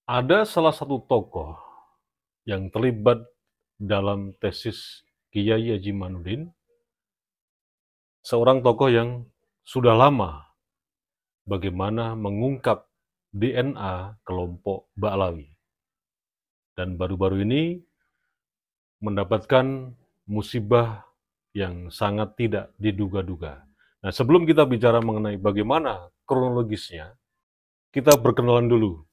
Ada salah satu tokoh yang terlibat dalam tesis Kiai Haji Manudin, seorang tokoh yang sudah lama bagaimana mengungkap DNA kelompok Ba'lawi. Dan baru-baru ini mendapatkan musibah yang sangat tidak diduga-duga. Nah, sebelum kita bicara mengenai bagaimana kronologisnya, kita berkenalan dulu.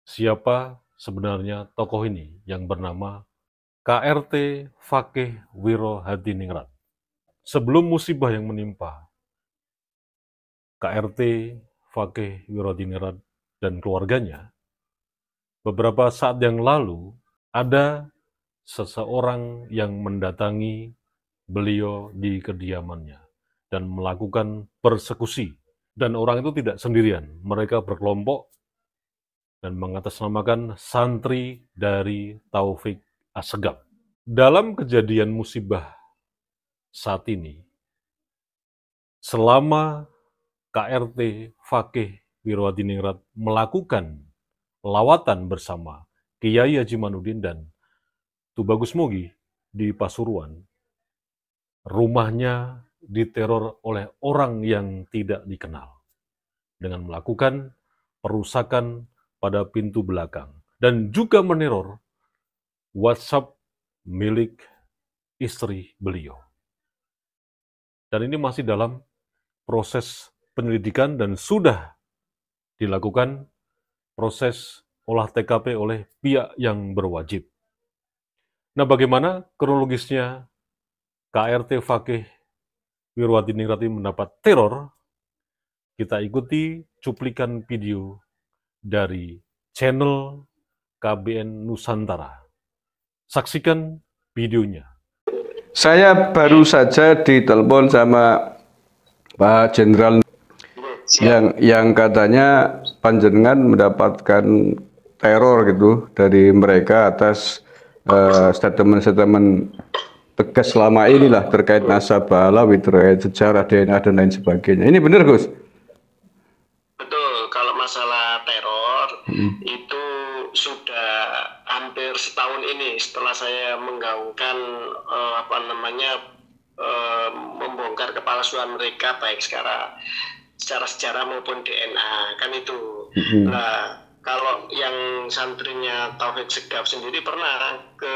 Siapa sebenarnya tokoh ini yang bernama KRT Fakih Wiro Hadiningrat. Sebelum musibah yang menimpa KRT Fakih Wiro Hadiningrat dan keluarganya, beberapa saat yang lalu ada seseorang yang mendatangi beliau di kediamannya dan melakukan persekusi. Dan orang itu tidak sendirian, mereka berkelompok dan mengatasnamakan santri dari Taufik Assegaf. Dalam kejadian musibah saat ini, selama KRT Fakih Wiro Hadiningrat melakukan lawatan bersama Kiai Haji Manudin dan Tubagus Mogi di Pasuruan, rumahnya diteror oleh orang yang tidak dikenal dengan melakukan perusakan pada pintu belakang dan juga meneror WhatsApp milik istri beliau. Dan ini masih dalam proses penyelidikan dan sudah dilakukan proses olah TKP oleh pihak yang berwajib. Nah, bagaimana kronologisnya KRT Fakih Wiro Hadiningrat mendapat teror? Kita ikuti cuplikan video dari channel KBN Nusantara. Saksikan videonya. Saya baru saja ditelepon sama Pak Jenderal yang katanya panjenengan mendapatkan teror gitu dari mereka atas statement-statement tegas selama inilah terkait nasabah Ba'lawi, terkait sejarah DNA dan lain sebagainya. Ini benar, Gus? Betul, kalau masalah teror itu sudah hampir setahun ini setelah saya menggaungkan membongkar kepalsuan mereka baik secara sejarah maupun DNA kan itu. Nah, kalau yang santrinya Taufik Assegaf sendiri pernah ke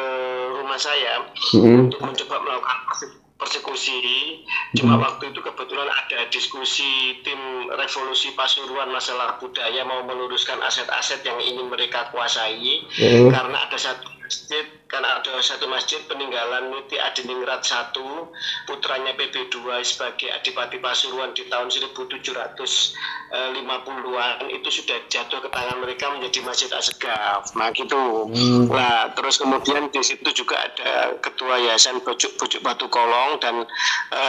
rumah saya untuk mencoba melakukan persekusi. Cuma waktu itu kebetulan ada diskusi tim revolusi Pasuruan masalah budaya mau meluruskan aset-aset yang ingin mereka kuasai karena ada satu masjid peninggalan Niti Hadiningrat I, putranya PB2 sebagai Adipati Pasuruan di tahun 1750-an itu sudah jatuh ke tangan mereka menjadi Masjid Assegaf. Nah gitu. Nah terus kemudian di situ juga ada ketua Yayasan Bujuk Batu Kolong dan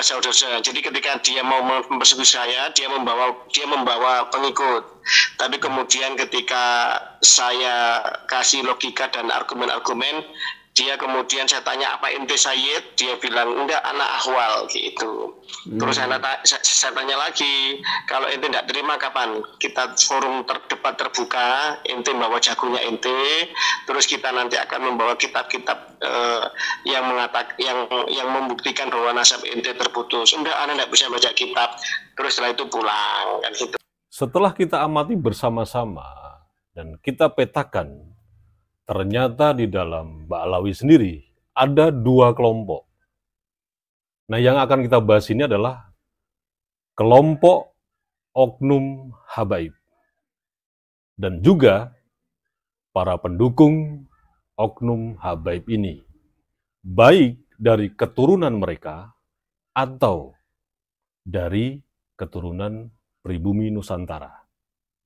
saudara-saudara. Jadi ketika dia mau mempersekusi saya, dia membawa pengikut. Tapi kemudian ketika saya kasih logika dan argumen-argumen, dia kemudian saya tanya apa inti Sayyid, dia bilang enggak, anak ahwal gitu. Terus saya tanya lagi, kalau ente tidak terima kapan kita forum debat terbuka, ente bawa jagonya ente, terus kita nanti akan membawa kitab-kitab yang membuktikan bahwa nasab ente terputus. Enggak, anda tidak bisa baca kitab. Terus setelah itu pulang kan gitu. Setelah kita amati bersama-sama dan kita petakan, ternyata di dalam Ba'lawi sendiri ada dua kelompok. Nah, yang akan kita bahas ini adalah kelompok oknum habaib dan juga para pendukung oknum habaib ini, baik dari keturunan mereka atau dari keturunan pribumi Nusantara.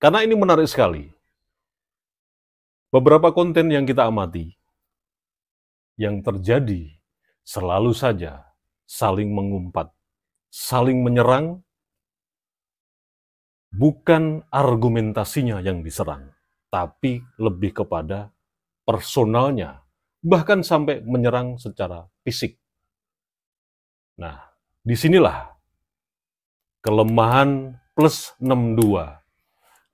Karena ini menarik sekali. Beberapa konten yang kita amati, yang terjadi selalu saja saling mengumpat, saling menyerang, bukan argumentasinya yang diserang, tapi lebih kepada personalnya, bahkan sampai menyerang secara fisik. Nah, disinilah kelemahan plus 62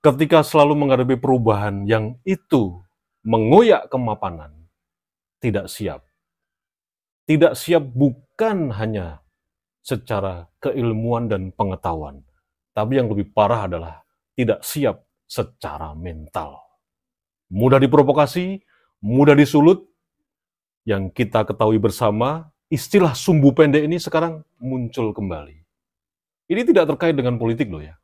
ketika selalu menghadapi perubahan yang itu mengoyak kemapanan, tidak siap. Tidak siap bukan hanya secara keilmuan dan pengetahuan, tapi yang lebih parah adalah tidak siap secara mental. Mudah diprovokasi, mudah disulut. Yang kita ketahui bersama, istilah sumbu pendek ini sekarang muncul kembali. Ini tidak terkait dengan politik loh ya.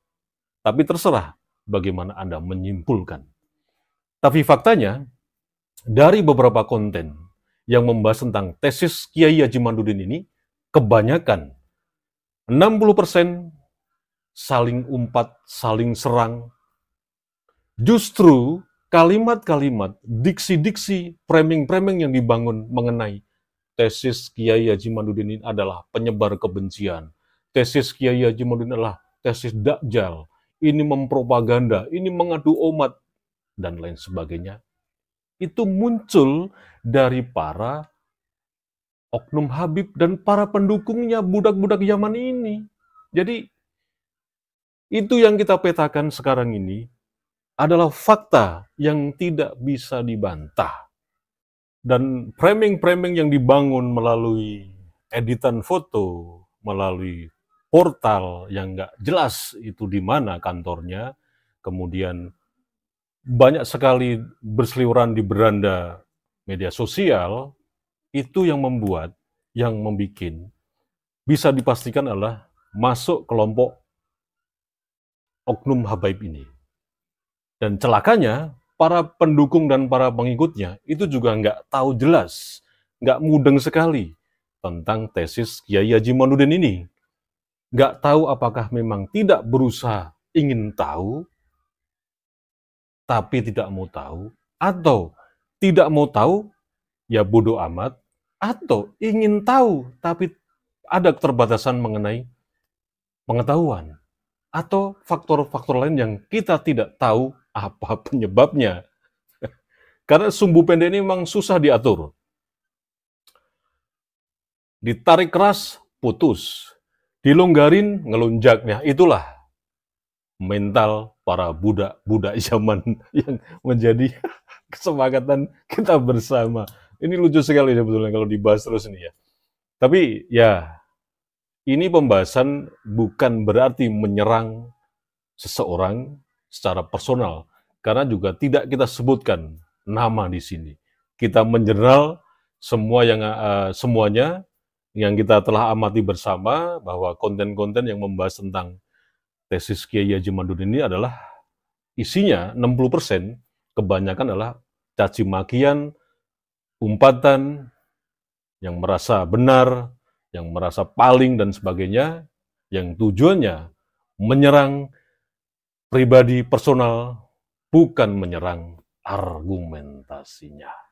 Tapi terserah bagaimana Anda menyimpulkan. Tapi faktanya, dari beberapa konten yang membahas tentang tesis Kiai Haji Maduddin ini, kebanyakan 60% saling umpat, saling serang. Justru kalimat-kalimat, diksi-diksi, framing-framing yang dibangun mengenai tesis Kiai Haji Maduddin ini adalah penyebar kebencian. Tesis Kiai Haji Maduddin adalah tesis dakjal. Ini mempropaganda, ini mengadu umat, dan lain sebagainya. Itu muncul dari para oknum Habib dan para pendukungnya, budak-budak zaman ini. Jadi, itu yang kita petakan sekarang ini adalah fakta yang tidak bisa dibantah. Dan framing-framing yang dibangun melalui editan foto, melalui portal yang nggak jelas itu di mana kantornya, kemudian banyak sekali berseliweran di beranda media sosial, itu yang membuat, yang membuat, bisa dipastikan adalah masuk kelompok oknum habaib ini. Dan celakanya, para pendukung dan para pengikutnya itu juga nggak tahu jelas, nggak mudeng sekali tentang tesis Kiai Haji Maduddin ini. Nggak tahu apakah memang tidak berusaha ingin tahu, tapi tidak mau tahu, atau tidak mau tahu, ya bodoh amat, atau ingin tahu, tapi ada keterbatasan mengenai pengetahuan, atau faktor-faktor lain yang kita tidak tahu apa penyebabnya. Karena sumbu pendek ini memang susah diatur. Ditarik keras, putus. Dilonggarin, ngelunjak. Nah, itulah mental para budak-budak zaman yang menjadi kesepakatan kita bersama. Ini lucu sekali sebetulnya kalau dibahas terus ini ya. Tapi ya, ini pembahasan bukan berarti menyerang seseorang secara personal, karena juga tidak kita sebutkan nama di sini. Kita mengeneral semuanya yang kita telah amati bersama, bahwa konten-konten yang membahas tentang tesis Kiai Haji Maduddin ini adalah isinya 60% kebanyakan adalah caci makian, umpatan, yang merasa benar, yang merasa paling dan sebagainya, yang tujuannya menyerang pribadi personal, bukan menyerang argumentasinya.